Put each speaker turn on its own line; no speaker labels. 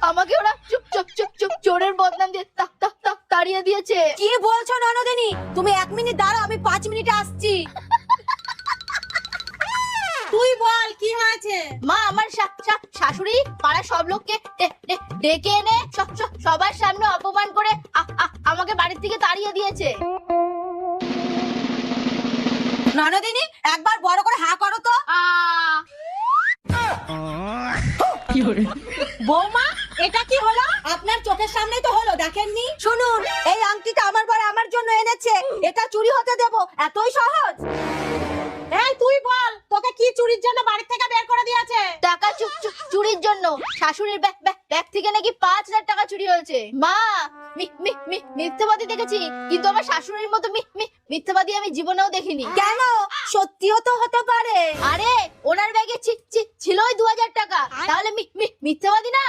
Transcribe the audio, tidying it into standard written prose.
আমাকে ওরা চুপ চুপ চুপ চুপ চোরের বদনাম দিয়ে তাড়িয়ে দিয়েছে।
কি বলছো ননদিনী? তুমি 1 মিনিট দাঁড়াও, আমি 5 মিনিটে আসছি। তুই বল কি হয়েছে?
মা, আমার শাশুড়ি পাড়ার সব লোককে ডেকে এনে সবার সামনে অপমান করে আমাকে বাড়ির থেকে তাড়িয়ে দিয়েছে।
ননদিনী, একবার বড় করে হা করো তো। বৌমা, এটা কি হলো? আপনার চোখের সামনেই তো হলো, দেখেননি? শুনুন, এই আংটিটা আমার বর আমার জন্য এনেছে। এটা চুরি হতে দেব এতই সহজ? এই তুই বল, তোকে কি চুরির জন্য বাড়ি থেকে বের করে দিয়েছে?
টাকা চুরির জন্য। শাশুড়ির ব্যাগ থেকে নাকি 5,000 টাকা চুরি হয়েছে। মা, মিথ্যাবাদী দেখেছি, কিন্তু আমার শাশুড়ির মতো মিথ্যাবাদী আমি জীবনেও দেখিনি।
কেন? সত্যিও তো হতে পারে।
আরে, ওনার ব্যাগে ছিল 2,000 টাকা, তাহলে মিথ্যাবাদী না?